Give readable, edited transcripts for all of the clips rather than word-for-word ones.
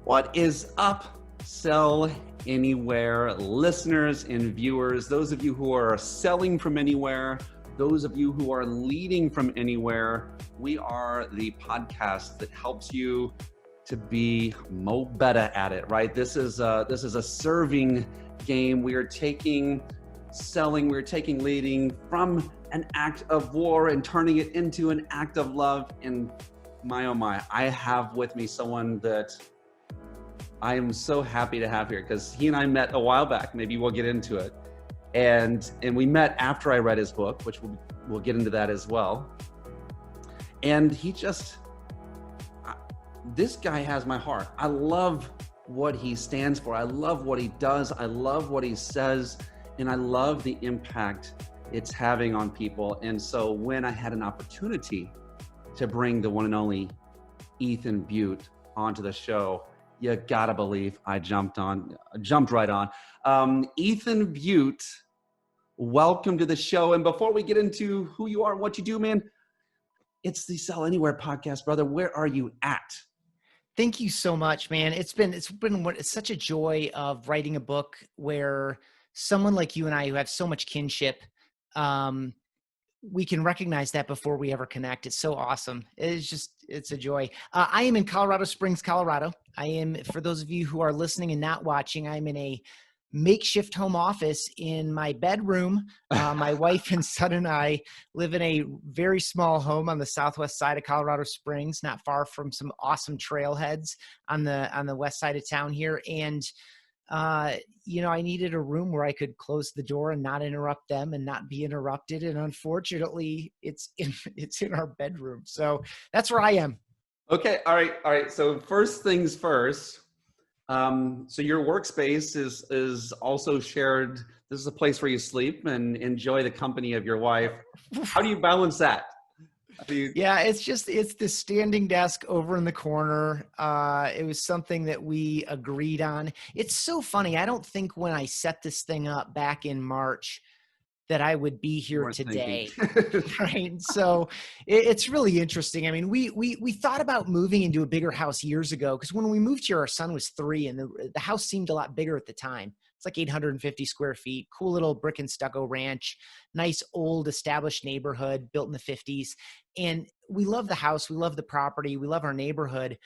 What is up, Sell Anywhere listeners and viewers? Those of you who are selling from anywhere, those of you who are leading from anywhere, we are the podcast that helps you to be mo better at it, right? This is a serving game. We are taking selling, we're taking leading from an act of war and turning it into an act of love. And my, oh my, I have with me someone that I am so happy to have here because he and I met a while back. Maybe we'll get into it. And we met after I read his book, which we'll get into that as well. And he just, this guy has my heart. I love what he stands for. I love what he does. I love what he says. And I love the impact it's having on people. And so when I had an opportunity to bring the one and only Ethan Beute onto the show, you gotta believe I jumped right on. Ethan Beute, welcome to the show. And before we get into who you are, what you do, man, it's the Sell Anywhere podcast, brother. Where are you at? Thank you so much, man. It's such a joy of writing a book where someone like you and I, who have so much kinship, we can recognize that before we ever connect. It's so awesome. It's a joy. I am in Colorado Springs, Colorado. I am, for those of you who are listening and not watching, I'm in a makeshift home office in my bedroom. My wife and son and I live in a very small home on the southwest side of Colorado Springs, not far from some awesome trailheads on the west side of town here. And I needed a room where I could close the door and not interrupt them and not be interrupted. And unfortunately, it's in our bedroom. So that's where I am. Okay. All right. So first things first. So your workspace is also shared. This is a place where you sleep and enjoy the company of your wife. How do you balance that? Yeah, it's the standing desk over in the corner. It was something that we agreed on. It's so funny. I don't think when I set this thing up back in March that I would be here today. Right. So it's really interesting. I mean, we thought about moving into a bigger house years ago, because when we moved here, our son was 3 and the house seemed a lot bigger at the time. It's like 850 square feet, cool little brick and stucco ranch, nice old established neighborhood built in the 50s. And we love the house. We love the property. We love our neighborhood.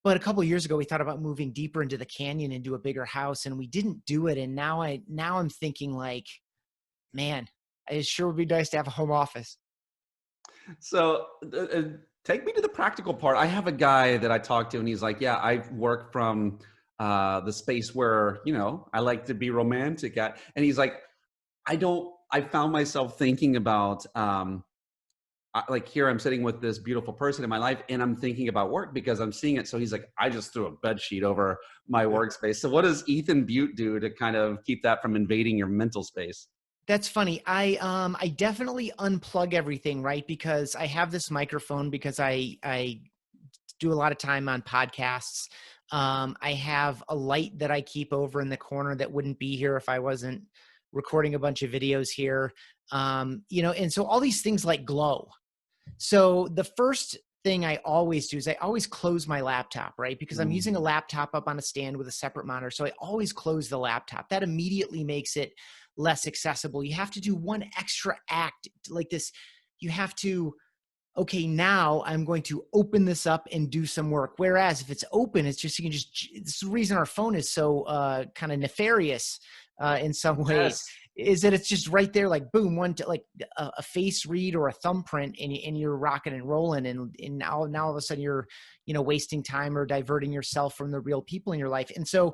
But a couple of years ago, we thought about moving deeper into the canyon into a bigger house, and we didn't do it. And now I'm thinking like, man, it sure would be nice to have a home office. So take me to the practical part. I have a guy that I talked to, and he's like, yeah, I work from the space where, I like to be romantic at. And he's like, I found myself thinking about, like here I'm sitting with this beautiful person in my life and I'm thinking about work because I'm seeing it. So he's like, I just threw a bed sheet over my workspace. So what does Ethan Beute do to kind of keep that from invading your mental space? That's funny. I definitely unplug everything, right? Because I have this microphone because I do a lot of time on podcasts. I have a light that I keep over in the corner that wouldn't be here if I wasn't recording a bunch of videos here. And so all these things like glow. So the first thing I always do is I always close my laptop, right? Because I'm using a laptop up on a stand with a separate monitor. So I always close the laptop. That immediately makes it less accessible. You have to do one extra act like this. You have to, okay, now I'm going to open this up and do some work. Whereas if it's open, it's just, this is the reason our phone is so kind of nefarious in some ways. Yes. Is that it's just right there, like boom, like a face read or a thumbprint, and you're rocking and rolling, and now all of a sudden you're wasting time or diverting yourself from the real people in your life. And so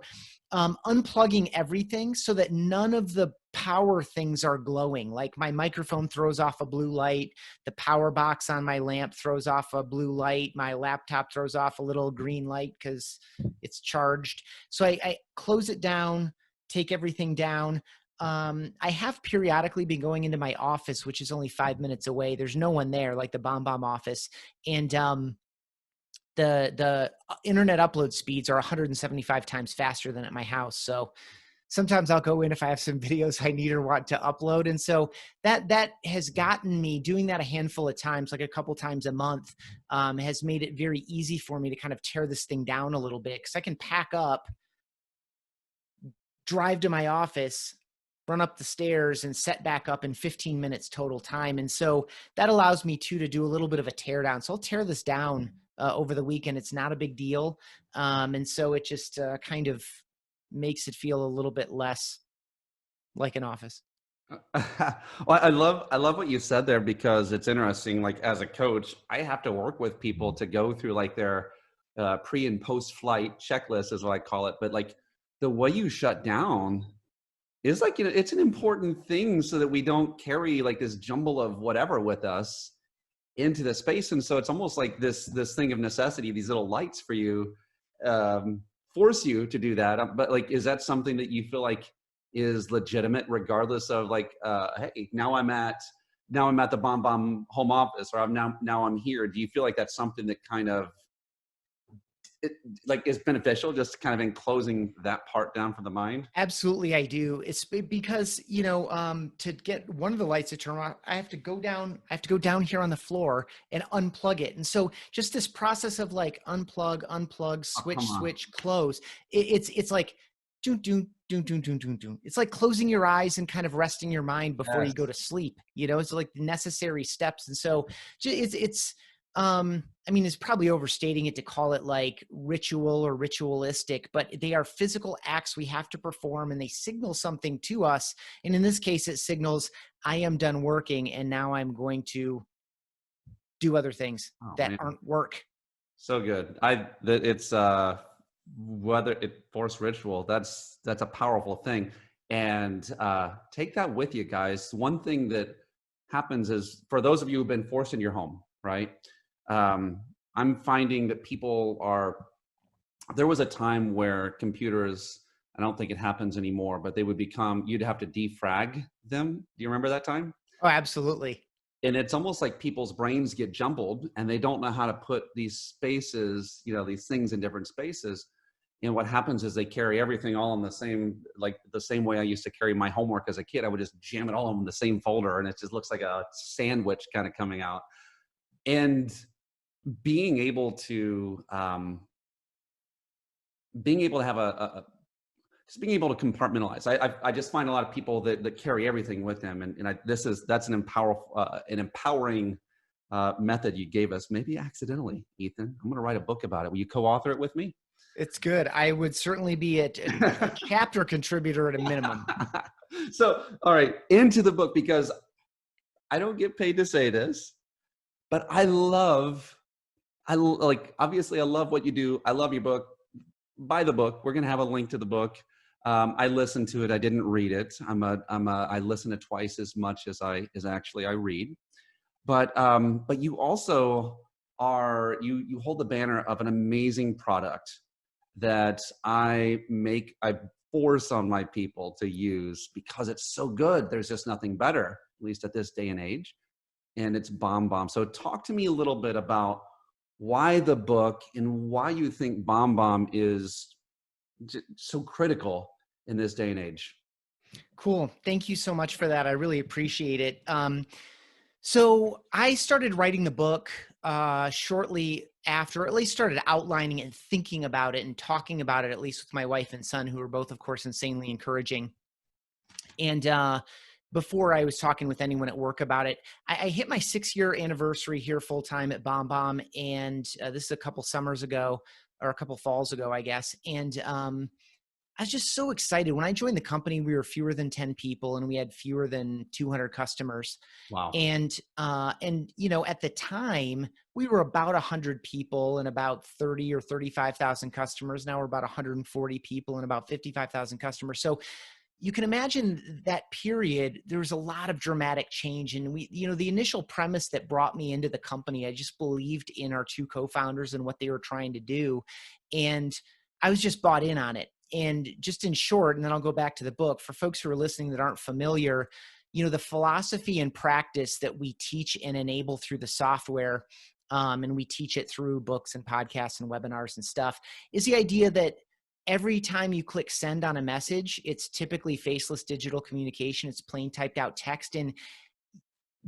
unplugging everything so that none of the power things are glowing. Like my microphone throws off a blue light, the power box on my lamp throws off a blue light, my laptop throws off a little green light because it's charged. So I close it down, take everything down. I have periodically been going into my office, which is only 5 minutes away. There's no one there, like the Bomb office. And the internet upload speeds are 175 times faster than at my house. So sometimes I'll go in if I have some videos I need or want to upload. And so that has gotten me doing that a handful of times, like a couple times a month, has made it very easy for me to kind of tear this thing down a little bit, because I can pack up, drive to my office, run up the stairs, and set back up in 15 minutes total time. And so that allows me to do a little bit of a tear down. So I'll tear this down over the weekend. It's not a big deal. And so it just kind of makes it feel a little bit less like an office. Well, I love what you said there, because it's interesting. Like, as a coach, I have to work with people to go through like their pre and post flight checklist, is what I call it. But like, the way you shut down is like, it's an important thing, so that we don't carry like this jumble of whatever with us into the space. And so it's almost like this thing of necessity. These little lights for you force you to do that. But like, is that something that you feel like is legitimate, regardless of like, hey, now I'm at the Bomb Bomb home office, or now I'm here? Do you feel like that's something that kind of like is beneficial, just kind of in closing that part down for the mind? Absolutely, I do. It's because, to get one of the lights to turn on, I have to go down here on the floor and unplug it. And so just this process of like unplug, Oh, switch, come on. close. It's like doon, doon, doon, doon, doon, doon, doon. It's like closing your eyes and kind of resting your mind before you Yes. go to sleep. It's like the necessary steps. And so it's I mean, it's probably overstating it to call it like ritual or ritualistic, but they are physical acts we have to perform, and they signal something to us. And in this case, it signals I am done working, and now I'm going to do other things Oh that man, aren't work. so good. It's whether it forced ritual, that's a powerful thing. And take that with you, guys. One thing that happens is, for those of you who've been forced in your home, right? I'm finding that there was a time where computers, I don't think it happens anymore, but you'd have to defrag them. Do you remember that time? Oh, absolutely. And it's almost like people's brains get jumbled, and they don't know how to put these spaces, these things in different spaces. And what happens is they carry everything all in the same way I used to carry my homework as a kid. I would just jam it all in the same folder, and it just looks like a sandwich kind of coming out. And being able to have just being able to compartmentalize. I just find a lot of people that carry everything with them, and that's an empowering method you gave us, maybe accidentally, Ethan. I'm going to write a book about it. Will you co-author it with me? It's good. I would certainly be a chapter contributor at a minimum. So, all right, into the book, because I don't get paid to say this, but obviously I love what you do. I love your book. Buy the book. We're going to have a link to the book. I listened to it. I didn't read it. I listen to twice as much as I read. But you also you hold the banner of an amazing product that I force on my people to use, because it's so good. There's just nothing better, at least at this day and age. And it's Bomb Bomb. So talk to me a little bit about why the book, and why you think Bomb Bomb is so critical in this day and age. Cool. Thank you so much for that. I really appreciate it. So I started writing the book shortly after, at least started outlining it and thinking about it and talking about it, at least with my wife and son, who are both, of course, insanely encouraging. And before I was talking with anyone at work about it, I hit my 6-year anniversary here full time at Bomb Bomb. And this is a couple summers ago, or a couple falls ago, I guess. And I was just so excited. When I joined the company, we were fewer than 10 people, and we had fewer than 200 customers. Wow. And at the time, we were about 100 people and about 30 or 35,000 customers. Now we're about 140 people and about 55,000 customers. So you can imagine that period, there was a lot of dramatic change. And the initial premise that brought me into the company, I just believed in our two co-founders and what they were trying to do. And I was just bought in on it. And just in short, and then I'll go back to the book, for folks who are listening that aren't familiar, the philosophy and practice that we teach and enable through the software, and we teach it through books and podcasts and webinars and stuff, is the idea that every time you click send on a message, it's typically faceless digital communication. It's plain typed out text. And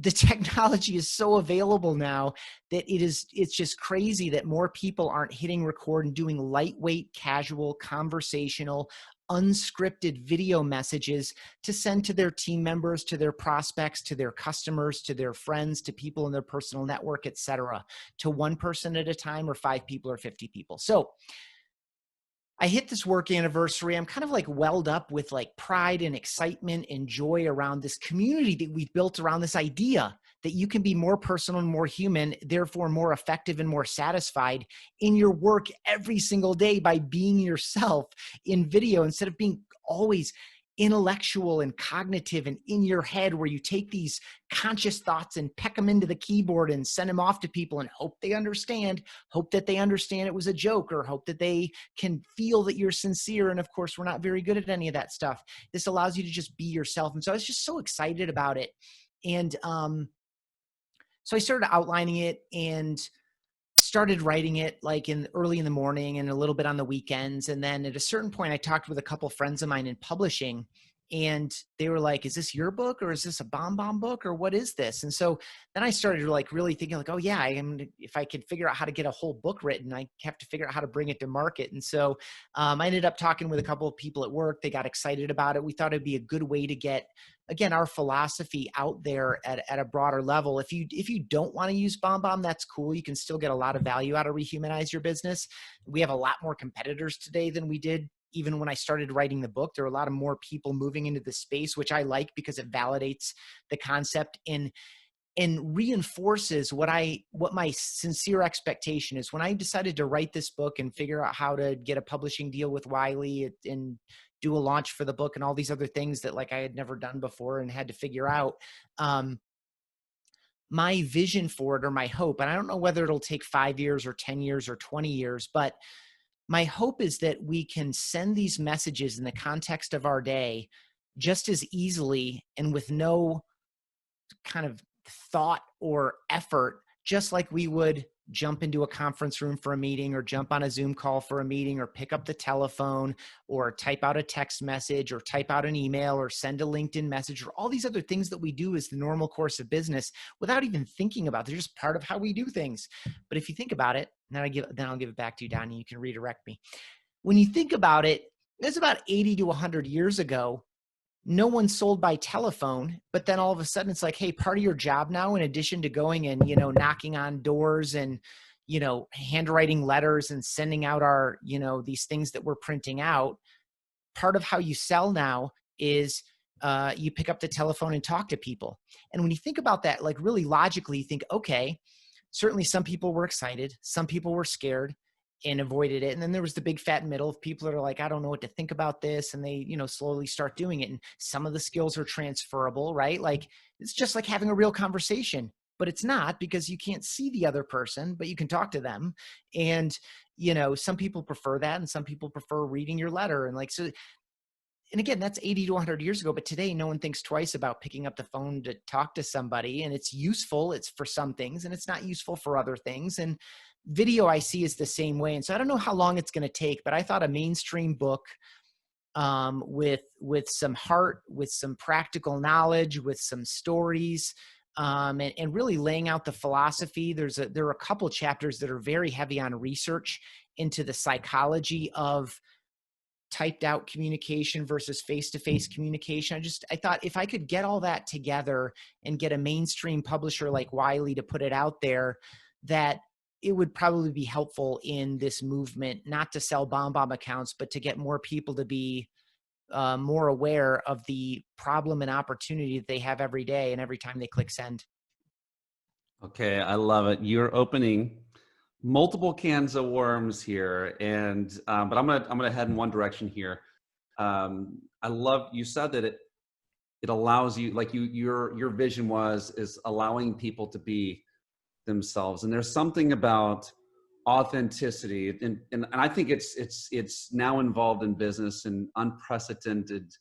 the technology is so available now that it's just crazy that more people aren't hitting record and doing lightweight, casual, conversational, unscripted video messages to send to their team members, to their prospects, to their customers, to their friends, to people in their personal network, etc., to one person at a time, or 5 people or 50 people. So I hit this work anniversary. I'm kind of like welled up with like pride and excitement and joy around this community that we've built around this idea that you can be more personal and more human, therefore more effective and more satisfied in your work every single day by being yourself in video, instead of being always intellectual and cognitive and in your head, where you take these conscious thoughts and peck them into the keyboard and send them off to people and hope they understand, hope that they understand it was a joke, or hope that they can feel that you're sincere. And of course, we're not very good at any of that stuff. This allows you to just be yourself. And so I was just so excited about it. And so I started outlining it and started writing it like early in the morning and a little bit on the weekends. And then at a certain point, I talked with a couple of friends of mine in publishing, and they were like, is this your book, or is this a bomb book, or what is this? And so then I started like really thinking like, oh yeah, if I could figure out how to get a whole book written, I have to figure out how to bring it to market. And so I ended up talking with a couple of people at work. They got excited about it. We thought it'd be a good way to get, again, our philosophy out there at a broader level. If you don't want to use bomb, that's cool. You can still get a lot of value out of Rehumanize Your Business. We have a lot more competitors today than we did even when I started writing the book. There are a lot of more people moving into the space, which I like because it validates the concept and reinforces what my sincere expectation is. When I decided to write this book and figure out how to get a publishing deal with Wiley and do a launch for the book and all these other things that like I had never done before and had to figure out, my vision for it, or my hope, and I don't know whether it'll take 5 years or 10 years or 20 years, but my hope is that we can send these messages in the context of our day just as easily and with no kind of thought or effort, just like we would jump into a conference room for a meeting, or jump on a Zoom call for a meeting, or pick up the telephone, or type out a text message, or type out an email, or send a LinkedIn message, or all these other things that we do as the normal course of business without even thinking about. They're just part of how we do things. But if you think about it, then I'll give it back to you, Donnie. You can redirect me. When you think about it, it's about 80 to 100 years ago. No one sold by telephone, but then all of a sudden it's like, hey, part of your job now, in addition to going and, knocking on doors and, handwriting letters and sending out our, these things that we're printing out, part of how you sell now is you pick up the telephone and talk to people. And when you think about that, like really logically, you think, okay, certainly some people were excited, some people were scared and avoided it. And then there was the big fat middle of people that are like, I don't know what to think about this. And they, slowly start doing it. And some of the skills are transferable, right? Like it's just like having a real conversation, but it's not, because you can't see the other person, but you can talk to them. And, some people prefer that, and some people prefer reading your letter. And like, so, and again, that's 80 to 100 years ago, but today no one thinks twice about picking up the phone to talk to somebody. And it's useful. It's for some things, and it's not useful for other things. And video I see is the same way. And so I don't know how long it's going to take, but I thought a mainstream book with some heart, with some practical knowledge, with some stories, and really laying out the philosophy. There are a couple chapters that are very heavy on research into the psychology of typed out communication versus face-to-face communication. I thought if I could get all that together and get a mainstream publisher like Wiley to put it out there, that it would probably be helpful in this movement, not to sell bomb accounts, but to get more people to be more aware of the problem and opportunity that they have every day and every time they click send. Okay, I love it. You're opening multiple cans of worms here, and but I'm gonna head in one direction here. I love you said that it allows you, like your vision is allowing people to be themselves, and there's something about authenticity, and I think it's now involved in business in unprecedented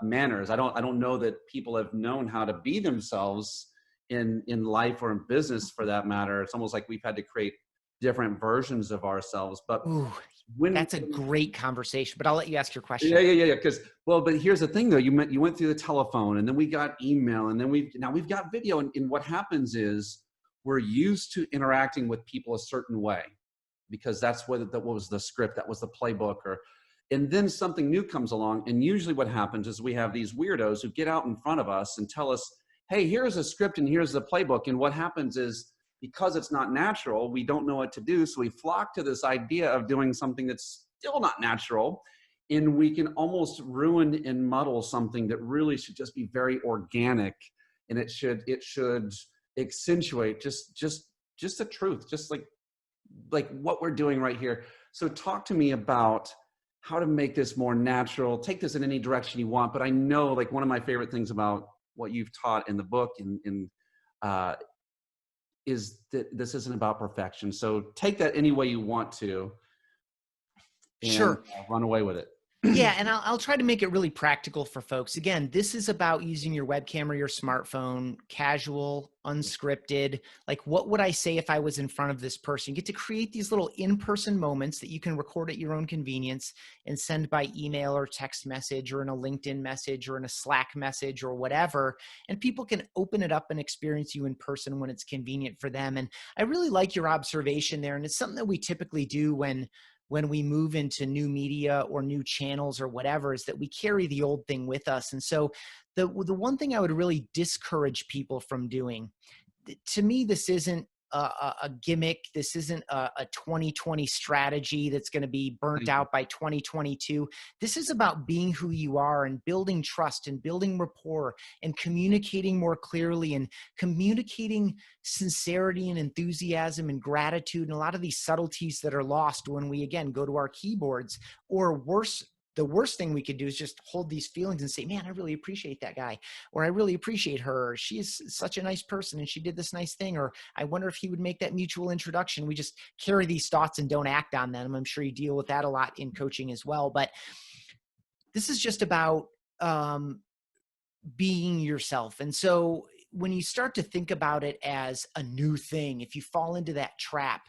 manners. I don't know that people have known how to be themselves in life or in business for that matter. It's almost like we've had to create different versions of ourselves. But Ooh, when That's a great conversation, but I'll let you ask your yeah, question. yeah, yeah, yeah. Because but here's the thing though. You went through the telephone, and then we got email, and then we've got video. And what happens is we're used to interacting with people a certain way because that's what was the script, that was the playbook, or and then something new comes along. And usually what happens is we have these weirdos who get out in front of us and tell us, "Hey, here's a script and here's the playbook." And what happens is because it's not natural, we don't know what to do, so we flock to this idea of doing something that's still not natural, and we can almost ruin and muddle something that really should just be very organic, and it should accentuate just the truth, just like what we're doing right here. So talk to me about how to make this more natural. Take this in any direction you want, but I know like one of my favorite things about what you've taught in the book uh, is that this isn't about perfection. So take that any way you want to and Sure. run away with it. Yeah, and I'll try to make it really practical for folks. Again, this is about using your webcam or your smartphone, casual, unscripted. Like, what would I say if I was in front of this person? You get to create these little in-person moments that you can record at your own convenience and send by email or text message or in a LinkedIn message or in a Slack message or whatever. And people can open it up and experience you in person when it's convenient for them. And I really like your observation there. And it's something that we typically do when we move into new media or new channels or whatever, is that we carry the old thing with us. And so the one thing I would really discourage people from doing, to me, this isn't a gimmick. This isn't a 2020 strategy that's going to be burnt Thank you. out by 2022. This is about being who you are and building trust and building rapport and communicating more clearly and communicating sincerity and enthusiasm and gratitude and a lot of these subtleties that are lost when we, again, go to our keyboards. Or worse, the worst thing we could do is just hold these feelings and say, man, I really appreciate that guy, or I really appreciate her, or she is such a nice person and she did this nice thing, or I wonder if he would make that mutual introduction. We just carry these thoughts and don't act on them. I'm sure you deal with that a lot in coaching as well. But this is just about being yourself. And so when you start to think about it as a new thing, if you fall into that trap,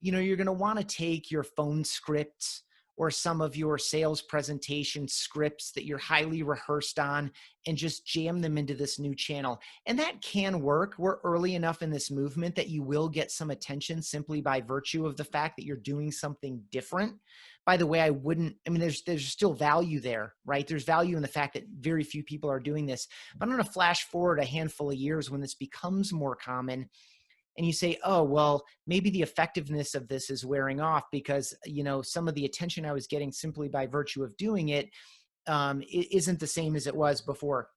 you're going to want to take your phone scripts or some of your sales presentation scripts that you're highly rehearsed on and just jam them into this new channel. And that can work. We're early enough in this movement that you will get some attention simply by virtue of the fact that you're doing something different. By the way, there's still value there, right? There's value in the fact that very few people are doing this. But I'm going to flash forward a handful of years when this becomes more common, and you say, oh, well, maybe the effectiveness of this is wearing off because, some of the attention I was getting simply by virtue of doing it isn't the same as it was before.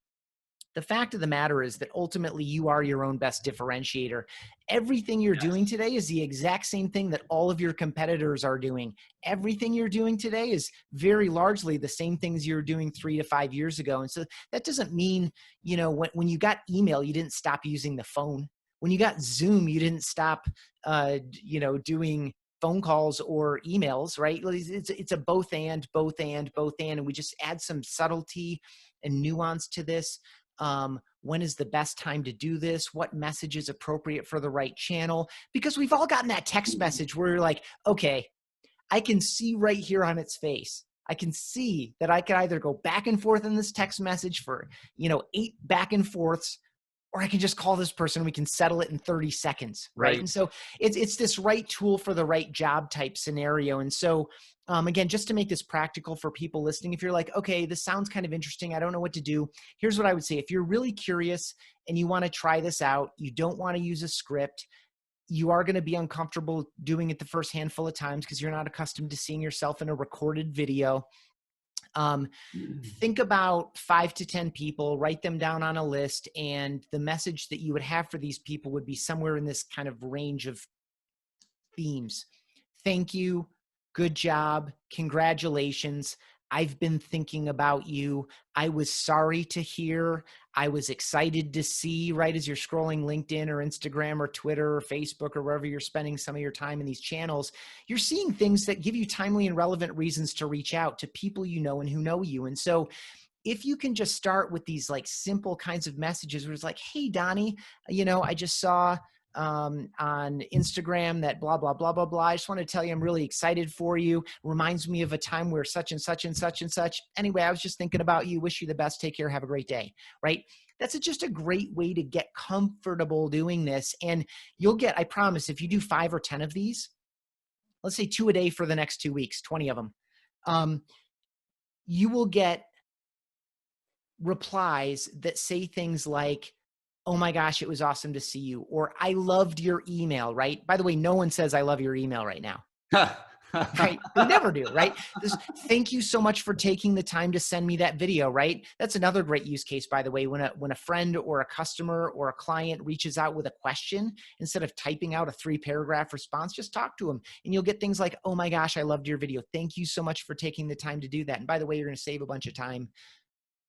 The fact of the matter is that ultimately you are your own best differentiator. Everything you're doing today is the exact same thing that all of your competitors are doing. Everything you're doing today is very largely the same things you were doing 3 to 5 years ago. And so that doesn't mean, when you got email, you didn't stop using the phone. When you got Zoom, you didn't stop, doing phone calls or emails, right? It's a both and, and we just add some subtlety and nuance to this. When is the best time to do this? What message is appropriate for the right channel? Because we've all gotten that text message where you're like, okay, I can see right here on its face. I can see that I could either go back and forth in this text message for, 8 back and forths, or I can just call this person and we can settle it in 30 seconds. Right. Right. And so it's this right tool for the right job type scenario. And so, again, just to make this practical for people listening, if you're like, okay, this sounds kind of interesting, I don't know what to do. Here's what I would say. If you're really curious and you want to try this out, you don't want to use a script, you are going to be uncomfortable doing it the first handful of times because you're not accustomed to seeing yourself in a recorded video. Think about 5 to 10 people, write them down on a list, and the message that you would have for these people would be somewhere in this kind of range of themes. Thank you. Good job. Congratulations. I've been thinking about you. I was sorry to hear. I was excited to see, right, as you're scrolling LinkedIn or Instagram or Twitter or Facebook or wherever you're spending some of your time in these channels, you're seeing things that give you timely and relevant reasons to reach out to people you know and who know you. And so if you can just start with these like simple kinds of messages where it's like, hey, Donnie, I just saw on Instagram that blah, blah, blah, blah, blah. I just want to tell you, I'm really excited for you. Reminds me of a time where such and such and such and such. Anyway, I was just thinking about you. Wish you the best. Take care. Have a great day. Right? That's just a great way to get comfortable doing this. And you'll get, I promise, if you do 5 or 10 of these, let's say 2 a day for the next 2 weeks, 20 of them, you will get replies that say things like, oh my gosh, it was awesome to see you. Or I loved your email, right? By the way, no one says I love your email right now. Right? They never do, right? Thank you so much for taking the time to send me that video, right? That's another great use case, by the way, when a friend or a customer or a client reaches out with a question, instead of typing out a 3-paragraph response, just talk to them. And you'll get things like, oh my gosh, I loved your video. Thank you so much for taking the time to do that. And by the way, you're going to save a bunch of time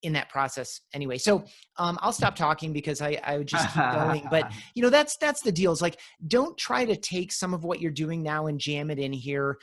in that process anyway. So I'll stop talking because I would just keep going. But that's the deal. It's like, don't try to take some of what you're doing now and jam it in here.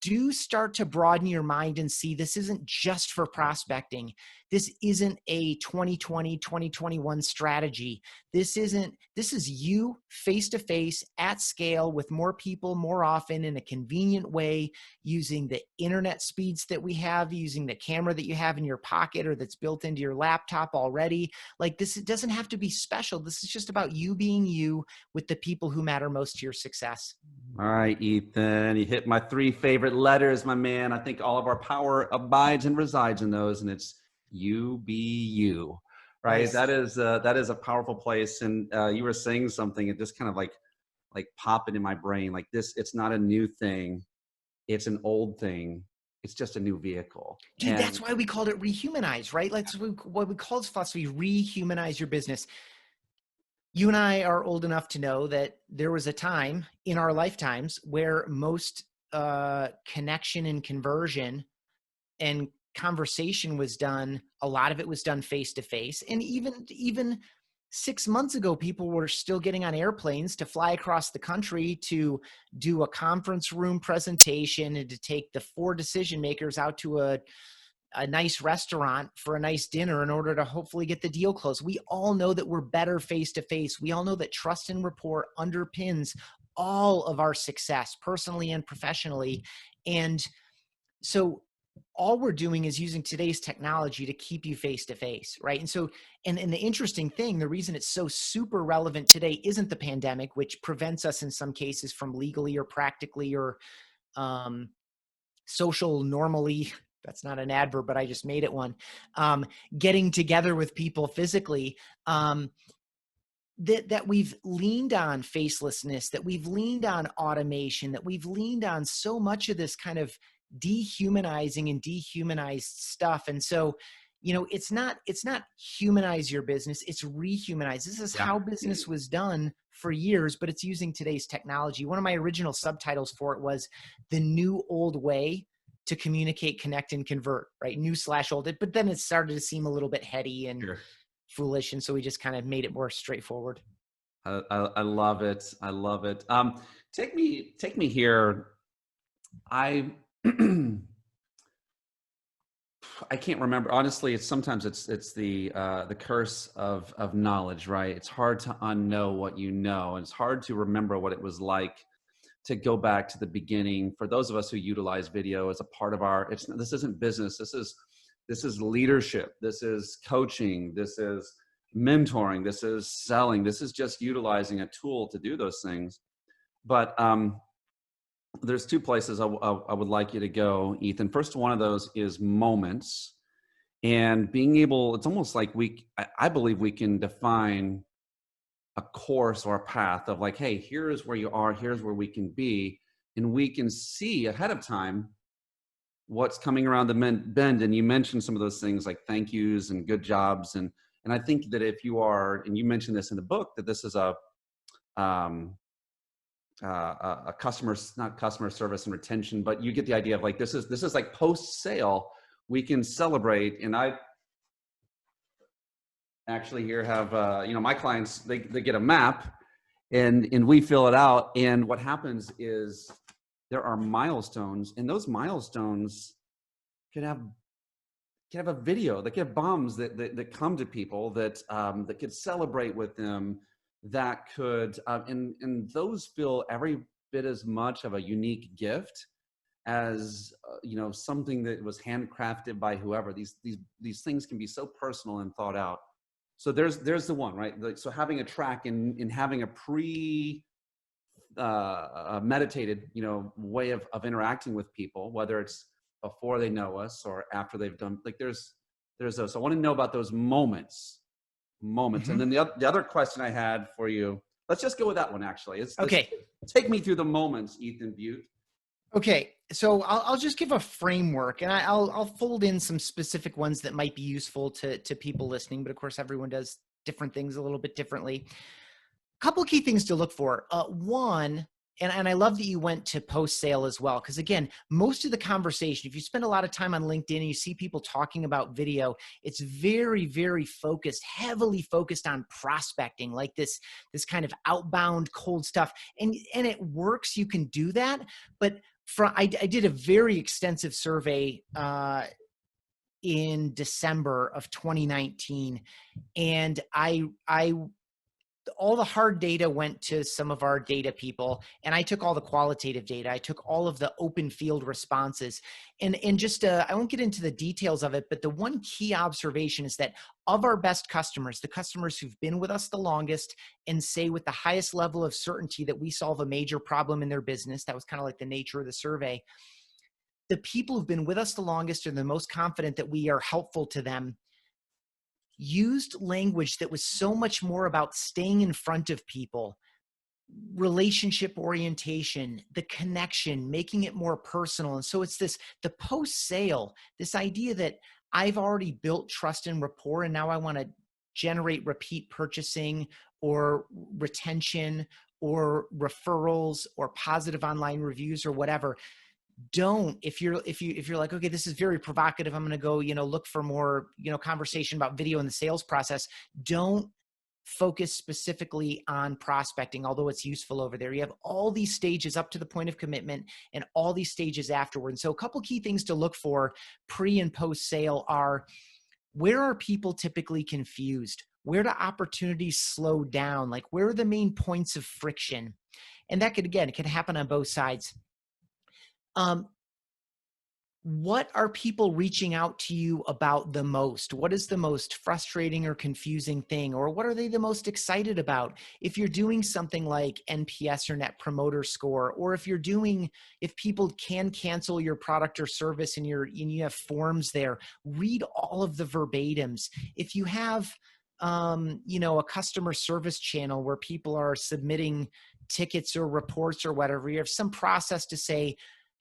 Do start to broaden your mind and see this isn't just for prospecting. This isn't a 2020, 2021 strategy. This is you face to face at scale with more people more often in a convenient way, using the internet speeds that we have, using the camera that you have in your pocket or that's built into your laptop already. Like this, it doesn't have to be special. This is just about you being you with the people who matter most to your success. All right, Ethan, you hit my 3 favorite letters, my man. I think all of our power abides and resides in those, and it's you be you, right? Nice. That is a powerful place. And you were saying something, it just kind of like popping in my brain. Like this, it's not a new thing. It's an old thing. It's just a new vehicle. Dude, that's why we called it Rehumanize, right? Like what we call this philosophy, rehumanize your business. You and I are old enough to know that there was a time in our lifetimes where most connection and conversion and conversation was done. A lot of it was done face to face. And even 6 months ago, people were still getting on airplanes to fly across the country to do a conference room presentation and to take the 4 decision makers out to a nice restaurant for a nice dinner in order to hopefully get the deal closed. We all know that we're better face to face. We all know that trust and rapport underpins all of our success, personally and professionally. And so all we're doing is using today's technology to keep you face to face, right? And so, and the interesting thing, the reason it's so super relevant today isn't the pandemic, which prevents us in some cases from legally or practically or social normally, that's not an adverb, but I just made it one, getting together with people physically, that we've leaned on facelessness, that we've leaned on automation, that we've leaned on so much of this kind of dehumanizing and dehumanized stuff. And so, it's not humanize your business, it's rehumanize. This is how business was done for years, but it's using today's technology. One of my original subtitles for it was The New Old Way to Communicate, Connect, and Convert, right? New/old. But then it started to seem a little bit heady and foolish. And so we just kind of made it more straightforward. I love it. I love it. Take me here. I can't remember. Honestly, sometimes it's the curse of knowledge, right? It's hard to unknow what you know, and it's hard to remember what it was like to go back to the beginning. For those of us who utilize video as a part of our, this isn't business. This is leadership. This is coaching. This is mentoring. This is selling. This is just utilizing a tool to do those things. But there's 2 places I would like you to go, Ethan. First one of those is moments, and being able, it's almost like I believe we can define a course or a path of like, hey, here's where you are, here's where we can be, and we can see ahead of time what's coming around the bend. And you mentioned some of those things like thank yous and good jobs, and I think that if you are, and you mentioned this in the book, that this is a customer, not customer service and retention, but you get the idea of like, this is like post sale, we can celebrate. And I actually here have, my clients, they get a map and we fill it out. And what happens is there are milestones, and those milestones could have a video, they could have bombs that come to people that could celebrate with them that could, and those feel every bit as much of a unique gift as something that was handcrafted by whoever. These things can be so personal and thought out. So there's the one, right? Like, so having a track in having a meditated way of interacting with people, whether it's before they know us or after they've done, like there's those. So I want to know about those moments. And then the other question I had for you, let's just go with that one actually. Okay. Take me through the moments, Ethan Beute. Okay, so I'll just give a framework, and I'll fold in some specific ones that might be useful to people listening. But of course, everyone does different things a little bit differently. A couple of key things to look for. One, and I love that you went to post sale as well, because again, most of the conversation, if you spend a lot of time on LinkedIn and you see people talking about video, it's very, very focused, heavily focused on prospecting, like this kind of outbound cold stuff. And it works, you can do that, but I did a very extensive survey in December of 2019, and I all the hard data went to some of our data people, and I took all the qualitative data. I took all of the open field responses, and just I won't get into the details of it, but the one key observation is that of our best customers, the customers who've been with us the longest and say with the highest level of certainty that we solve a major problem in their business, that was kind of like the nature of the survey. The people who've been with us the longest are the most confident that we are helpful to them, used language that was so much more about staying in front of people, relationship orientation, the connection, making it more personal. And so it's the post sale, this idea that I've already built trust and rapport, and now I want to generate repeat purchasing or retention or referrals or positive online reviews or whatever. If you're like, okay, this is very provocative, I'm going to go, look for more, conversation about video in the sales process. Don't focus specifically on prospecting, although it's useful over there. You have all these stages up to the point of commitment and all these stages afterward. And so a couple key things to look for pre and post sale are, where are people typically confused? Where do opportunities slow down? Like, where are the main points of friction? And that it can happen on both sides. What are people reaching out to you about the most? What is the most frustrating or confusing thing? Or what are they the most excited about? If you're doing something like NPS or Net Promoter Score, or if people can cancel your product or service and you have forms there, read all of the verbatims. If you have a customer service channel where people are submitting tickets or reports or whatever, you have some process to say,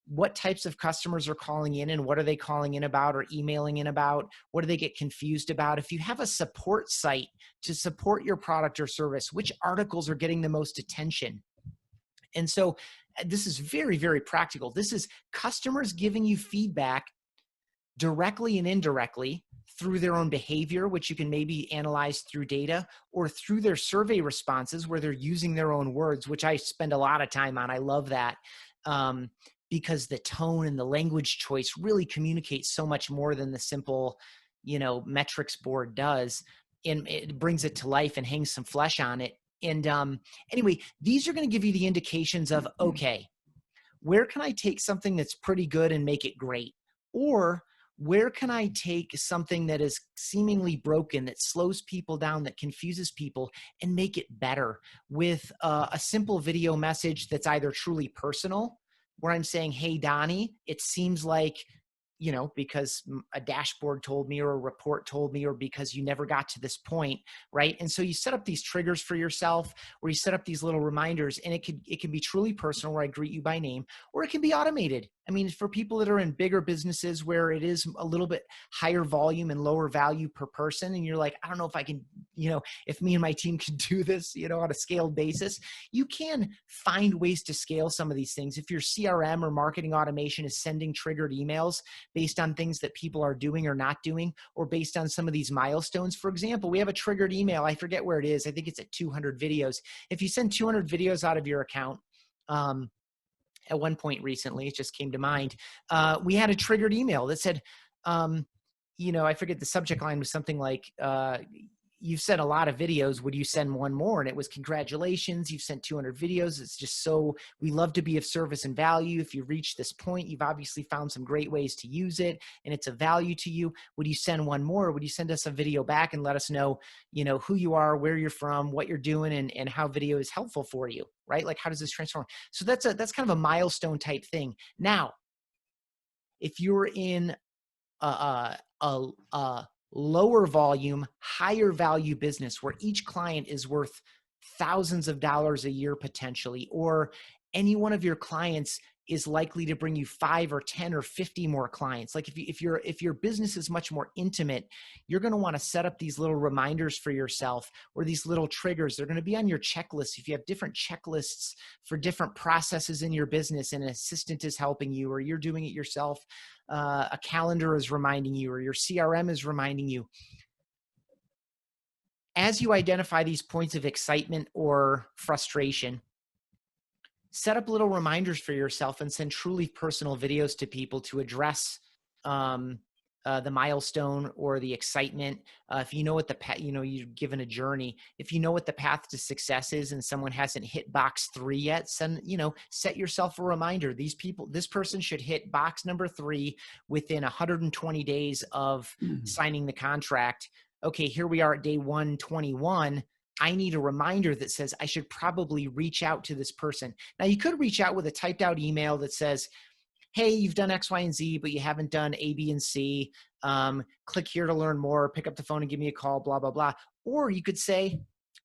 what types of customers are calling in and what are they calling in about or emailing in about? What do they get confused about? If you have a support site to support your product or service, which articles are getting the most attention? And so this is very, very practical. This is customers giving you feedback directly and indirectly through their own behavior, which you can maybe analyze through data, or through their survey responses where they're using their own words, which I spend a lot of time on. I love that. Because the tone and the language choice really communicates so much more than the simple, metrics board does. And it brings it to life and hangs some flesh on it. And anyway, these are going to give you the indications of, okay, where can I take something that's pretty good and make it great? Or where can I take something that is seemingly broken, that slows people down, that confuses people, and make it better with a simple video message that's either truly personal, where I'm saying, hey, Donnie, it seems like, because a dashboard told me or a report told me, or because you never got to this point, right? And so you set up these triggers for yourself, or you set up these little reminders, and it can be truly personal, where I greet you by name, or it can be automated. I mean, for people that are in bigger businesses where it is a little bit higher volume and lower value per person, and you're like, I don't know if I can, if me and my team can do this, on a scaled basis, you can find ways to scale some of these things. If your CRM or marketing automation is sending triggered emails based on things that people are doing or not doing, or based on some of these milestones. For example, we have a triggered email. I forget where it is. I think it's at 200 videos. If you send 200 videos out of your account, at one point recently, it just came to mind, we had a triggered email that said, I forget, the subject line was something like, you've sent a lot of videos. Would you send one more? And it was, congratulations, you've sent 200 videos. It's just so, we love to be of service and value. If you reach this point, you've obviously found some great ways to use it and it's a value to you. Would you send one more? Would you send us a video back and let us know, who you are, where you're from, what you're doing, and how video is helpful for you, right? Like, how does this transform? So that's kind of a milestone type thing. Now, if you're in a lower volume, higher value business where each client is worth thousands of dollars a year potentially, or any one of your clients is likely to bring you 5 or 10 or 50 more clients. Like if your business is much more intimate, you're going to want to set up these little reminders for yourself, or these little triggers. They're going to be on your checklist. If you have different checklists for different processes in your business and an assistant is helping you, or you're doing it yourself, a calendar is reminding you, or your CRM is reminding you. As you identify these points of excitement or frustration, set up little reminders for yourself and send truly personal videos to people to address the milestone or the excitement. If you know what you're given a journey, if you know what the path to success is and someone hasn't hit box 3 yet, set yourself a reminder. This person should hit box number 3 within 120 days of signing the contract. Okay, here we are at day 121. I need a reminder that says I should probably reach out to this person. Now, you could reach out with a typed out email that says, hey, you've done X, Y, and Z, but you haven't done A, B, and C. Click here to learn more. Pick up the phone and give me a call, blah, blah, blah. Or you could say,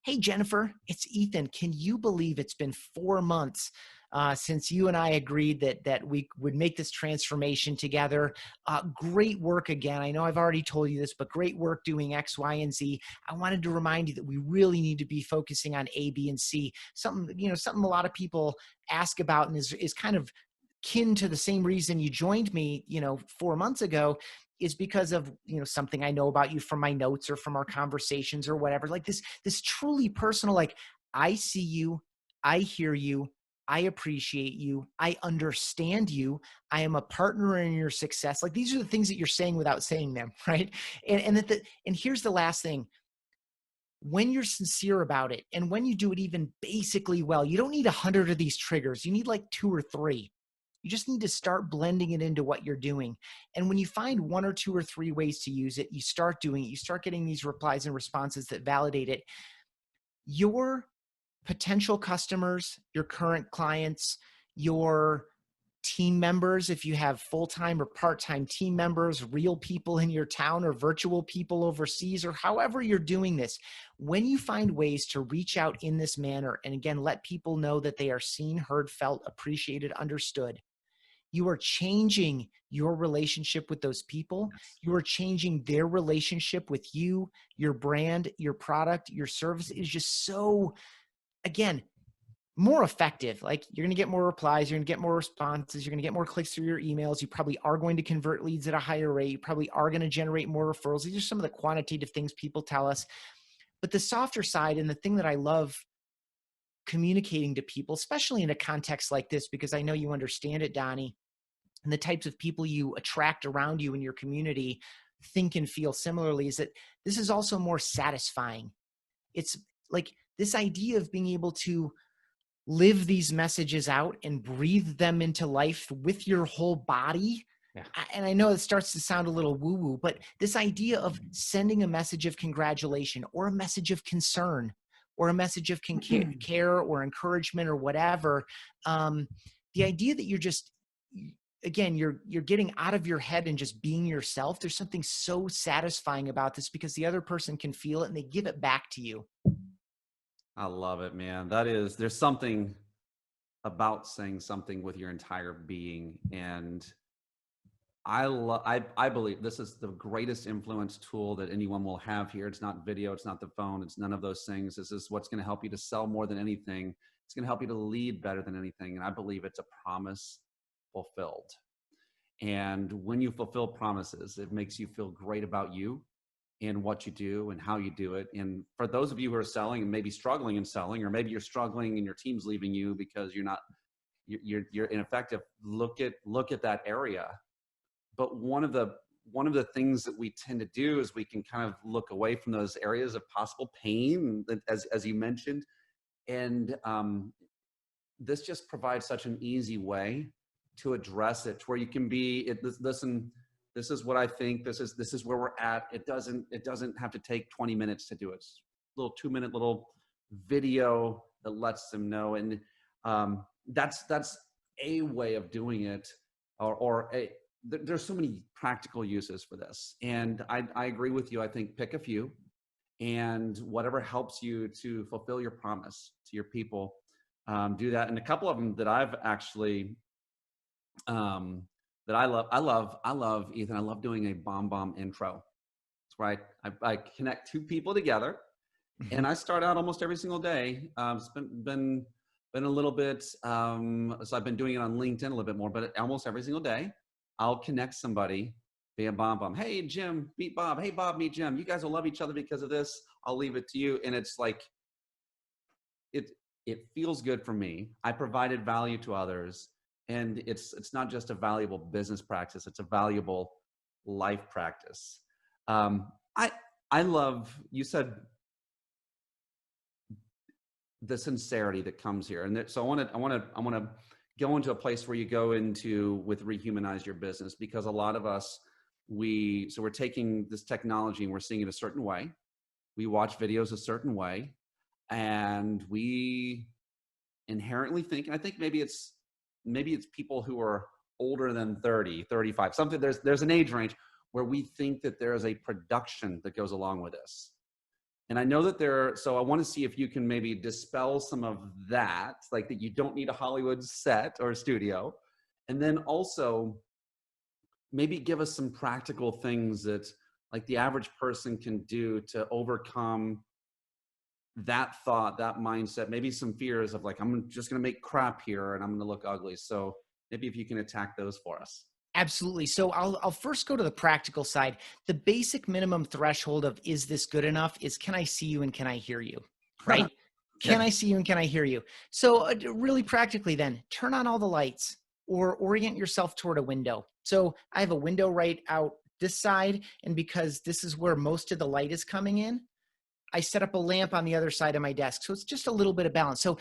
hey, Jennifer, it's Ethan. Can you believe it's been 4 months since you and I agreed that we would make this transformation together? Great work again. I know I've already told you this, but great work doing X, Y, and Z. I wanted to remind you that we really need to be focusing on A, B, and C. Something a lot of people ask about and is kind of kin to the same reason you joined me, 4 months ago, is because of, something I know about you from my notes or from our conversations or whatever. Like this truly personal, like, I see you, I hear you, I appreciate you, I understand you, I am a partner in your success. Like, these are the things that you're saying without saying them, right? And here's the last thing. When you're sincere about it, and when you do it even basically well, you don't need 100 of these triggers. You need like 2 or 3. You just need to start blending it into what you're doing. And when you find 1 or 2 or 3 ways to use it, you start doing it. You start getting these replies and responses that validate it. Your potential customers, your current clients, your team members, if you have full-time or part-time team members, real people in your town or virtual people overseas, or however you're doing this, when you find ways to reach out in this manner, and again, let people know that they are seen, heard, felt, appreciated, understood, you are changing your relationship with those people. You are changing their relationship with you, your brand, your product, your service. It is just so, again, more effective. Like, you're going to get more replies, you're going to get more responses, you're going to get more clicks through your emails. You probably are going to convert leads at a higher rate. You probably are going to generate more referrals. These are some of the quantitative things people tell us. But the softer side, and the thing that I love communicating to people, especially in a context like this, because I know you understand it, Donnie, and the types of people you attract around you in your community think and feel similarly, is that this is also more satisfying. It's like this idea of being able to live these messages out and breathe them into life with your whole body. Yeah. And I know it starts to sound a little woo-woo, but this idea of sending a message of congratulation, or a message of concern, or a message of care or encouragement or whatever, the idea that you're just, again, you're getting out of your head and just being yourself. There's something so satisfying about this, because the other person can feel it and they give it back to you. I love it, man. There's something about saying something with your entire being. And I believe this is the greatest influence tool that anyone will have here. It's not video, it's not the phone, it's none of those things. This is what's going to help you to sell more than anything. It's going to help you to lead better than anything. And I believe it's a promise fulfilled. And when you fulfill promises, it makes you feel great about you and what you do and how you do it. And for those of you who are selling and maybe struggling in selling, or maybe you're struggling and your team's leaving you because you're ineffective, look at that area. But one of the one of the things that we tend to do is we can kind of look away from those areas of possible pain, as you mentioned. And this just provides such an easy way to address it, where you can listen, this is what I think, this is where we're at. It doesn't have to take 20 minutes to do it. It's a little 2-minute little video that lets them know. And that's a way of doing it, there's so many practical uses for this. And I agree with you. I think pick a few, and whatever helps you to fulfill your promise to your people, do that. And a couple of them that I've actually, that I love, Ethan, I love doing a bomb intro. That's right. I connect two people together, and I start out almost every single day. It's been a little bit, so I've been doing it on LinkedIn a little bit more, but almost every single day, I'll connect somebody via bomb. Hey, Jim, meet Bob. Hey, Bob, meet Jim. You guys will love each other because of this. I'll leave it to you. And it's like, it feels good for me. I provided value to others, and it's not just a valuable business practice. It's a valuable life practice. I love, you said, the sincerity that comes here. And so I want to go into a place where you go into with rehumanize your business, because a lot of us, we're taking this technology and we're seeing it a certain way. We watch videos a certain way, and we inherently think, and I think maybe it's people who are older than 30, 35, something, there's an age range where we think that there is a production that goes along with this. And I know that so I want to see if you can maybe dispel some of that, like that you don't need a Hollywood set or studio. And then also maybe give us some practical things that like the average person can do to overcome that thought, that mindset, maybe some fears of like, I'm just going to make crap here and I'm going to look ugly. So maybe if you can attack those for us. Absolutely. So I'll first go to the practical side. The basic minimum threshold of is this good enough is, can I see you and can I hear you? Right? Can I see you and can I hear you? So really practically then, turn on all the lights or orient yourself toward a window. So I have a window right out this side, and because this is where most of the light is coming in, I set up a lamp on the other side of my desk. So it's just a little bit of balance. So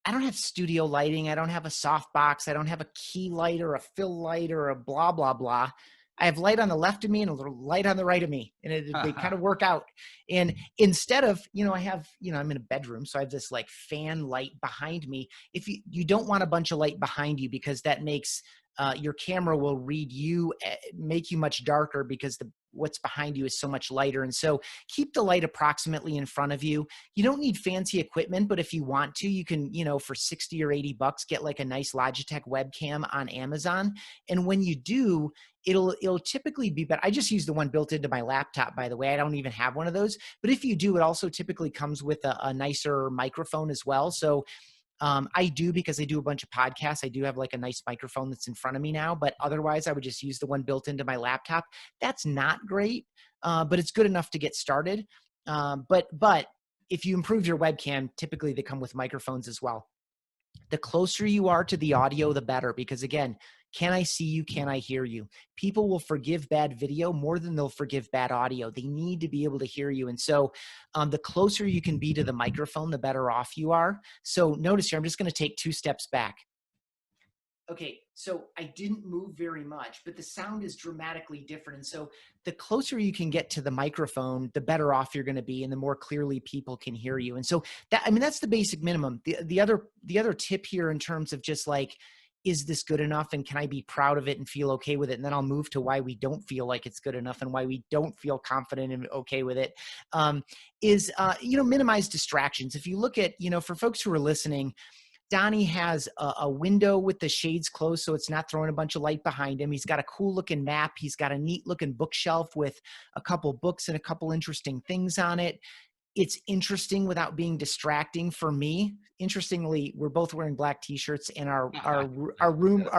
I don't have studio lighting. I don't have a soft box. I don't have a key light or a fill light or a blah, blah, blah. I have light on the left of me and a little light on the right of me. And they kind of work out. And instead of, I have, I'm in a bedroom. So I have this like fan light behind me. If you don't want a bunch of light behind you, because that makes your camera will read you, make you much darker, because what's behind you is so much lighter. And so keep the light approximately in front of you. You don't need fancy equipment, but if you want to, you can, for 60 or 80 bucks, get like a nice Logitech webcam on Amazon. And when you do, it'll typically be better. I just use the one built into my laptop, by the way. I don't even have one of those, but if you do, it also typically comes with a nicer microphone as well. So I do, because I do a bunch of podcasts. I do have like a nice microphone that's in front of me now, but otherwise I would just use the one built into my laptop. That's not great, but it's good enough to get started. But if you improve your webcam, typically they come with microphones as well. The closer you are to the audio, the better, because again, can I see you? Can I hear you? People will forgive bad video more than they'll forgive bad audio. They need to be able to hear you. And so the closer you can be to the microphone, the better off you are. So notice here, I'm just going to take 2 steps back. Okay, so I didn't move very much, but the sound is dramatically different. And so the closer you can get to the microphone, the better off you're going to be, and the more clearly people can hear you. And so that's the basic minimum. The other tip here in terms of just like, is this good enough and can I be proud of it and feel okay with it? And then I'll move to why we don't feel like it's good enough and why we don't feel confident and okay with it. Minimize distractions. If you look at, for folks who are listening, Donnie has a window with the shades closed, so it's not throwing a bunch of light behind him. He's got a cool looking map. He's got a neat looking bookshelf with a couple books and a couple interesting things on it. It's interesting without being distracting for me. Interestingly, we're both wearing black t-shirts and our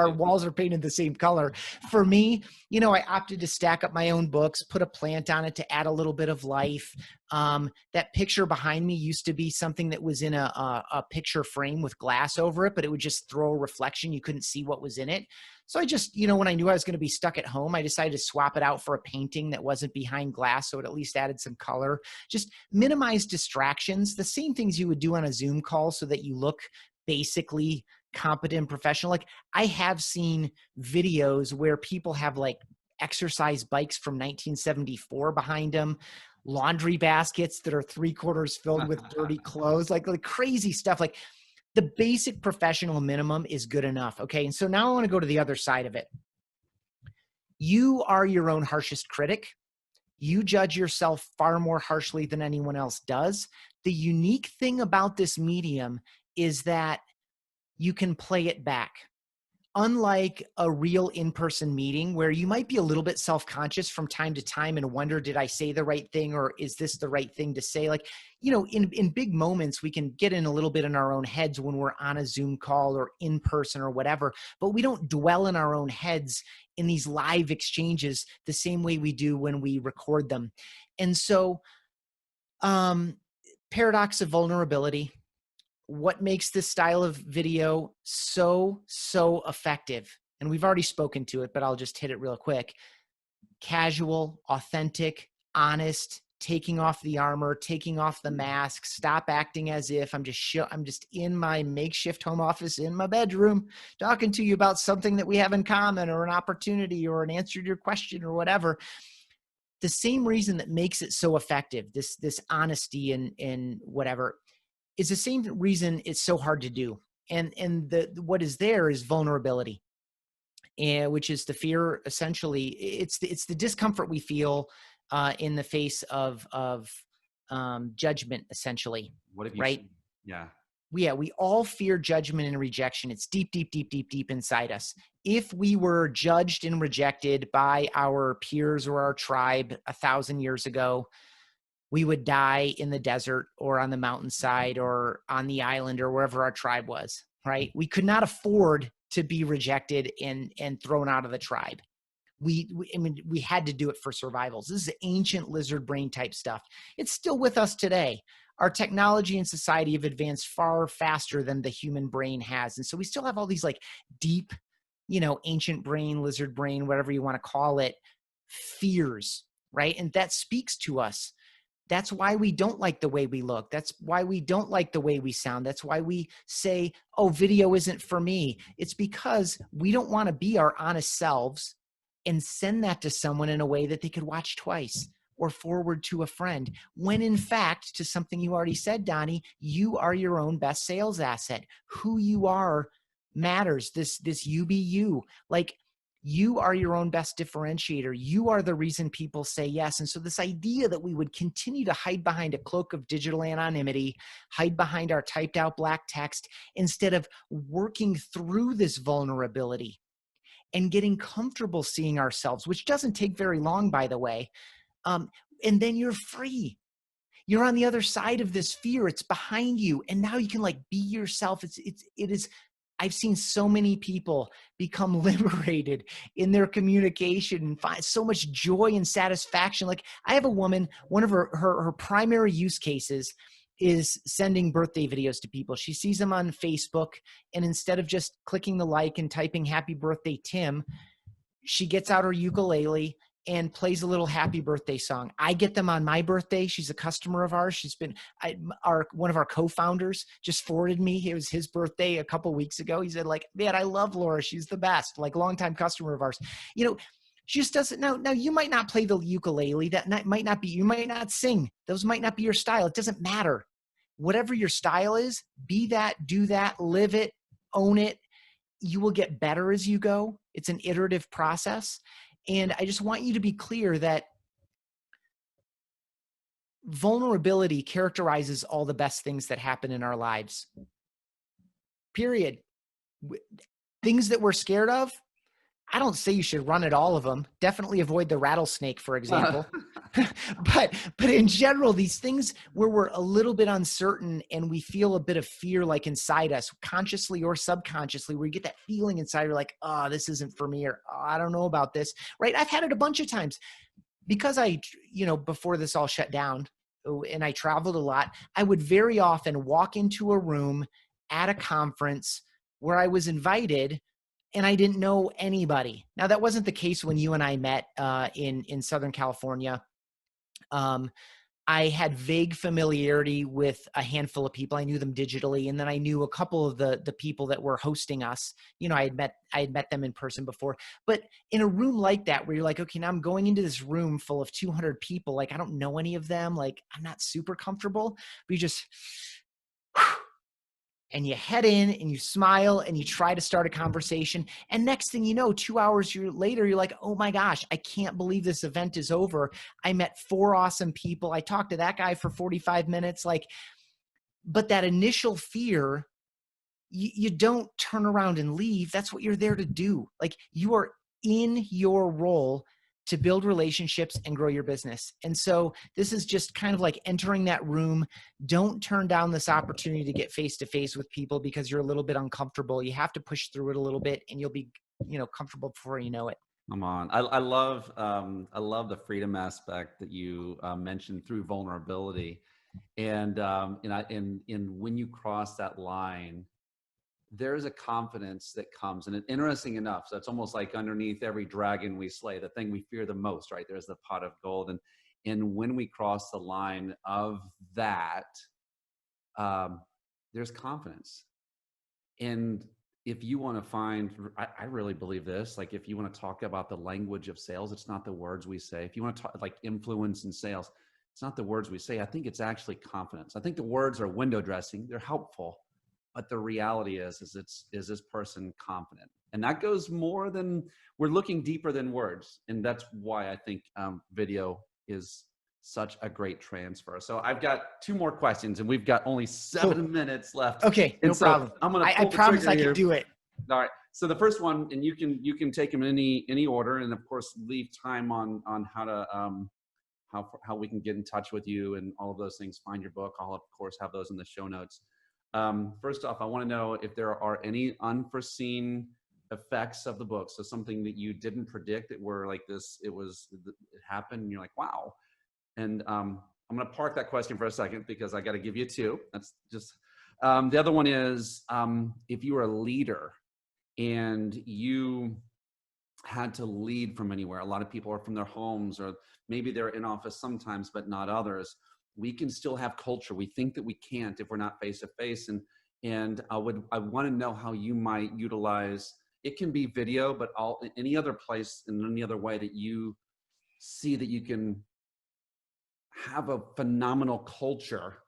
walls are painted the same color. For me, I opted to stack up my own books, put a plant on it to add a little bit of life. That picture behind me used to be something that was in a picture frame with glass over it, but it would just throw a reflection. You couldn't see what was in it. So I just, when I knew I was going to be stuck at home, I decided to swap it out for a painting that wasn't behind glass. So it at least added some color. Just minimize distractions, the same things you would do on a Zoom call so that you look basically competent and professional. Like I have seen videos where people have like exercise bikes from 1974 behind them, laundry baskets that are 3/4 filled with dirty clothes, like crazy stuff. Like the basic professional minimum is good enough. Okay. And so now I want to go to the other side of it. You are your own harshest critic. You judge yourself far more harshly than anyone else does. The unique thing about this medium is that you can play it back. Unlike a real in-person meeting where you might be a little bit self-conscious from time to time and wonder, did I say the right thing or is this the right thing to say? Like, in big moments, we can get in a little bit in our own heads when we're on a Zoom call or in person or whatever, but we don't dwell in our own heads in these live exchanges the same way we do when we record them. And so, paradox of vulnerability. What makes this style of video so effective? And we've already spoken to it, but I'll just hit it real quick. Casual, authentic, honest, taking off the armor, taking off the mask, stop acting as if I'm just in my makeshift home office in my bedroom talking to you about something that we have in common or an opportunity or an answer to your question or whatever. The same reason that makes it so effective, this honesty and whatever, is the same reason it's so hard to do. And what is there is vulnerability, and which is the fear. Essentially, it's the discomfort we feel in the face of judgment. Essentially, What have you? Right? Yeah. We all fear judgment and rejection. It's deep inside us. If we were judged and rejected by our peers or our tribe 1,000 years ago, we would die in the desert or on the mountainside or on the island or wherever our tribe was, right? We could not afford to be rejected and thrown out of the tribe. We had to do it for survivals. This is ancient lizard brain type stuff. It's still with us today. Our technology and society have advanced far faster than the human brain has. And so we still have all these like deep, ancient brain, lizard brain, whatever you want to call it, fears, right? And that speaks to us. That's why we don't like the way we look. That's why we don't like the way we sound. That's why we say, oh, video isn't for me. It's because we don't want to be our honest selves and send that to someone in a way that they could watch twice or forward to a friend. When in fact, to something you already said, Donnie, you are your own best sales asset. Who you are matters. This you be you. Like, you are your own best differentiator. You are the reason people say yes. And so this idea that we would continue to hide behind a cloak of digital anonymity, hide behind our typed out black text, instead of working through this vulnerability and getting comfortable seeing ourselves, which doesn't take very long, by the way. And then you're free. You're on the other side of this fear. It's behind you. And now you can like be yourself. It is. I've seen so many people become liberated in their communication and find so much joy and satisfaction. Like I have a woman, one of her primary use cases is sending birthday videos to people. She sees them on Facebook, and instead of just clicking the like and typing happy birthday, Tim, she gets out her ukulele and plays a little happy birthday song. I get them on my birthday. She's a customer of ours. She's been one of our co-founders just forwarded me. It was his birthday a couple weeks ago. He said like, man, I love Laura. She's the best, like longtime customer of ours. She just doesn't know. Now you might not play the ukulele. Might not be, you might not sing. Those might not be your style. It doesn't matter. Whatever your style is, be that, do that, live it, own it. You will get better as you go. It's an iterative process. And I just want you to be clear that vulnerability characterizes all the best things that happen in our lives. Period. Things that we're scared of, I don't say you should run at all of them. Definitely avoid the rattlesnake, for example. But in general, these things where we're a little bit uncertain and we feel a bit of fear like inside us, consciously or subconsciously, where you get that feeling inside, you're like, oh, this isn't for me, or oh, I don't know about this, right? I've had it a bunch of times because before this all shut down and I traveled a lot, I would very often walk into a room at a conference where I was invited and I didn't know anybody. Now, that wasn't the case when you and I met in Southern California. I had vague familiarity with a handful of people. I knew them digitally, and then I knew a couple of the people that were hosting us. You know, I had met them in person before. But in a room like that, where you're like, okay, now I'm going into this room full of 200 people. Like, I don't know any of them. Like, I'm not super comfortable. But you just, and you head in and you smile and you try to start a conversation. And next thing you know, 2 hours later, you're like, oh my gosh, I can't believe this event is over. I met 4 awesome people. I talked to that guy for 45 minutes. Like, but that initial fear, you don't turn around and leave. That's what you're there to do. Like, you are in your role to build relationships and grow your business. And so this is just kind of like entering that room. Don't turn down this opportunity to get face-to-face with people because you're a little bit uncomfortable. You have to push through it a little bit and you'll be, comfortable before you know it. Come on. I love the freedom aspect that you mentioned through vulnerability. And when you cross that line, there's a confidence that comes. And interesting enough, so it's almost like underneath every dragon we slay, the thing we fear the most, right? There's the pot of gold. And when we cross the line of that, there's confidence. And if you want to find, I really believe this, like if you want to talk about the language of sales, it's not the words we say. If you want to talk like influence in sales, it's not the words we say. I think it's actually confidence. I think the words are window dressing. They're helpful. But the reality is this person confident? And that goes more than, we're looking deeper than words. And that's why I think video is such a great transfer. So I've got 2 more questions and we've got only 7 minutes left. Okay, no problem. I'm going to I promise I can do it. All right. So the first one, and you can take them in any order, and of course leave time on how to how we can get in touch with you and all of those things. Find your book. I'll of course have those in the show notes. First off, I want to know if there are any unforeseen effects of the book. So something that you didn't predict that were like this, it happened and you're like, wow. And I'm going to park that question for a second because I got to give you 2. That's just, the other one is, if you were a leader and you had to lead from anywhere, a lot of people are from their homes, or maybe they're in office sometimes, but not others. We can still have culture. We think that we can't if we're not face to face. And I want to know how you might utilize, it can be video, but any other place in any other way that you see that you can have a phenomenal culture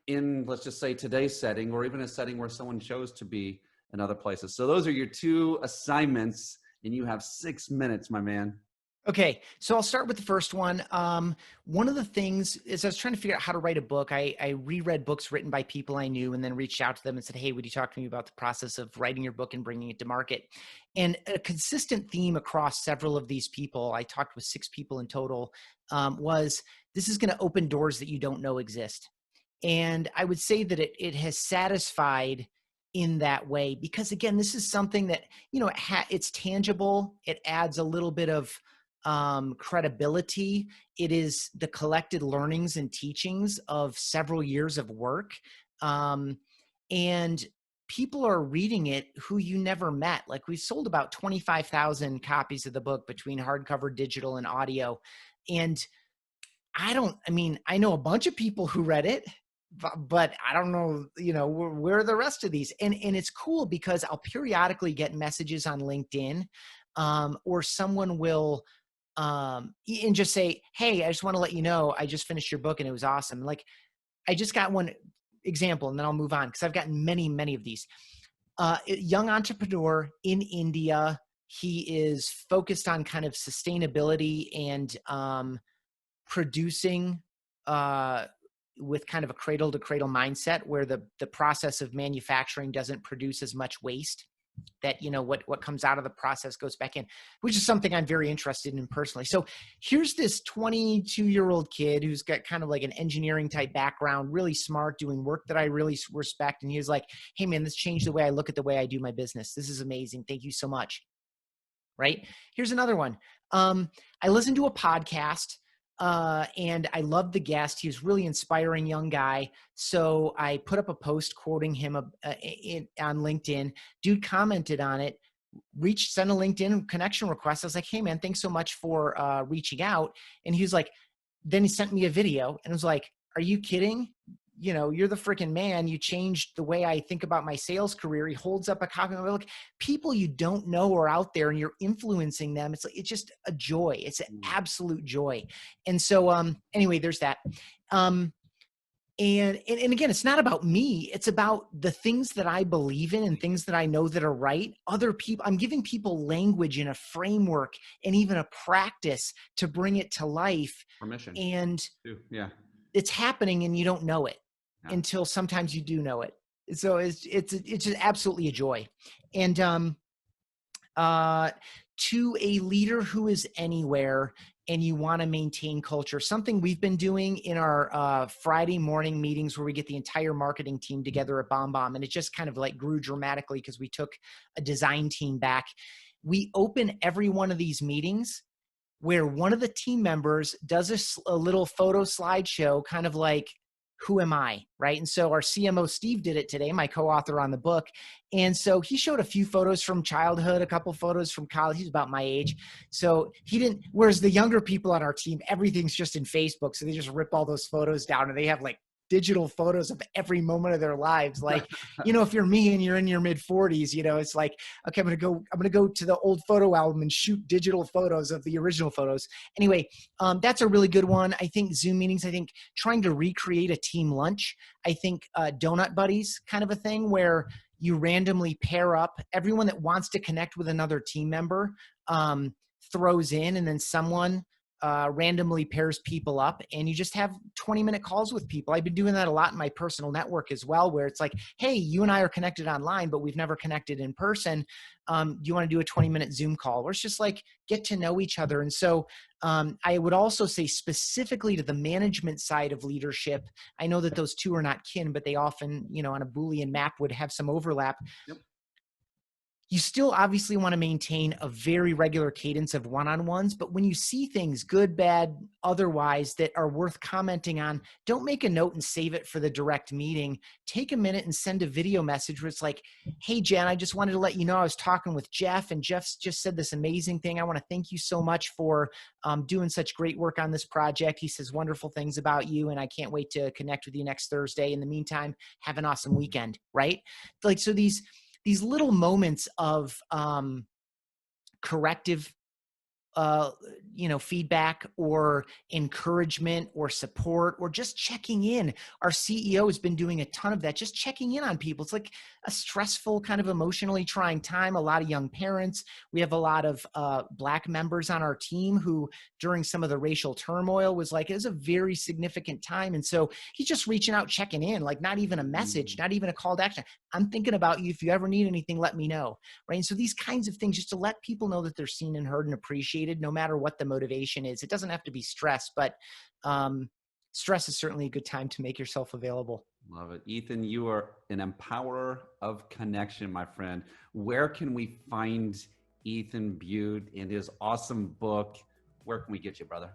in, let's just say today's setting, or even a setting where someone chose to be in other places. So those are your 2 assignments and you have 6 minutes, my man. Okay, so I'll start with the first one. One of the things is I was trying to figure out how to write a book. I reread books written by people I knew and then reached out to them and said, hey, would you talk to me about the process of writing your book and bringing it to market? And a consistent theme across several of these people, I talked with 6 people in total, was this is going to open doors that you don't know exist. And I would say that it has satisfied in that way because, again, this is something that, it's tangible. It adds a little bit of credibility. It is the collected learnings and teachings of several years of work. And people are reading it who you never met. Like, we've sold about 25,000 copies of the book between hardcover, digital, and audio. And I know a bunch of people who read it, but I don't know, where are the rest of these? And it's cool because I'll periodically get messages on LinkedIn, or someone will, and just say, hey, I just want to let you know, I just finished your book and it was awesome. Like, I just got one example and then I'll move on because I've gotten many, many of these. A young entrepreneur in India. He is focused on kind of sustainability and producing with kind of a cradle to cradle mindset where the process of manufacturing doesn't produce as much waste. That, what comes out of the process goes back in, which is something I'm very interested in personally. So here's this 22-year-old kid who's got kind of like an engineering type background, really smart, doing work that I really respect. And he was like, hey man, this changed the way I look at the way I do my business. This is amazing. Thank you so much. Right? Here's another one. I listened to a podcast and I loved the guest. He was a really inspiring young guy. So I put up a post quoting him on LinkedIn. Dude commented on it, send a LinkedIn connection request. I was like, hey man, thanks so much for reaching out. And he was like, then he sent me a video and was like, are you kidding? You know, you're the freaking man. You changed the way I think about my sales career. He holds up a copy of like people you don't know are out there and you're influencing them. It's like, it's just a joy. It's an absolute joy. And so, anyway, there's that. And again, it's not about me. It's about the things that I believe in and things that I know that are right. Other people, I'm giving people language and a framework and even a practice to bring it to life. Permission. And yeah, it's happening and you don't know it until sometimes you do know it. So it's just absolutely a joy. And to a leader who is anywhere and you want to maintain culture, something we've been doing in our Friday morning meetings where we get the entire marketing team together at BombBomb, and it just kind of like grew dramatically because we took a design team back. We open every one of these meetings where one of the team members does a little photo slideshow, kind of like, who am I, right? And so our CMO, Steve, did it today, my co-author on the book. And so he showed a few photos from childhood, a couple photos from college. He's about my age. So he didn't, whereas the younger people on our team, everything's just in Facebook. So they just rip all those photos down and they have like digital photos of every moment of their lives. Like, you know, if you're me and you're in your mid 40s, you know, it's like, okay, I'm going to go to the old photo album and shoot digital photos of the original photos. Anyway, that's a really good one. I think Zoom meetings, I think trying to recreate a team lunch, I think donut buddies kind of a thing where you randomly pair up everyone that wants to connect with another team member, throws in, and then someone randomly pairs people up and you just have 20-minute calls with people. I've been doing that a lot in my personal network as well, where it's like, hey, you and I are connected online, but we've never connected in person. Do you want to do a 20-minute Zoom call where it's just like, get to know each other? And so I would also say specifically to the management side of leadership, I know that those two are not kin, but they often, you know, on a Boolean map would have some overlap. Yep. You still obviously want to maintain a very regular cadence of one-on-ones, but when you see things, good, bad, otherwise, that are worth commenting on, don't make a note and save it for the direct meeting. Take a minute and send a video message where it's like, hey, Jen, I just wanted to let you know I was talking with Jeff, and Jeff's just said this amazing thing. I want to thank you so much for doing such great work on this project. He says wonderful things about you, and I can't wait to connect with you next Thursday. In the meantime, have an awesome weekend, right? Like, so these little moments of corrective, feedback or encouragement or support or just checking in. Our CEO has been doing a ton of that, just checking in on people. It's like a stressful, kind of emotionally trying time. A lot of young parents. We have a lot of Black members on our team who during some of the racial turmoil was like, it was a very significant time. And so he's just reaching out, checking in, like not even a message, not even a call to action. I'm thinking about you. If you ever need anything, let me know. Right. And so these kinds of things, just to let people know that they're seen and heard and appreciated, no matter what the motivation is. It doesn't have to be stress, but stress is certainly a good time to make yourself available. Love it. Ethan, you are an empowerer of connection, my friend. Where can we find Ethan Beute and his awesome book? Where can we get you, brother?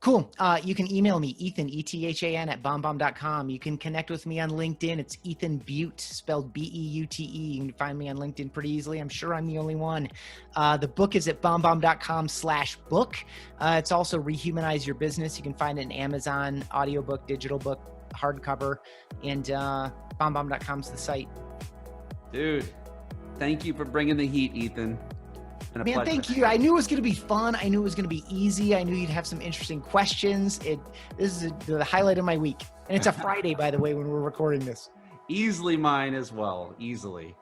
Cool. You can email me, Ethan, ETHAN @bombbomb.com. You can connect with me on LinkedIn. It's Ethan Beute, spelled Beute. You can find me on LinkedIn pretty easily. I'm sure I'm the only one. The book is at bombbomb.com/book. It's also Rehumanize Your Business. You can find it in Amazon, audiobook, digital book, hardcover, and bombbomb.com is the site. Dude, thank you for bringing the heat, Ethan. Man, thank you. I knew it was going to be fun. I knew it was going to be easy. I knew you'd have some interesting questions. This is the highlight of my week. And it's a Friday, by the way, when we're recording this. Easily mine as well. Easily.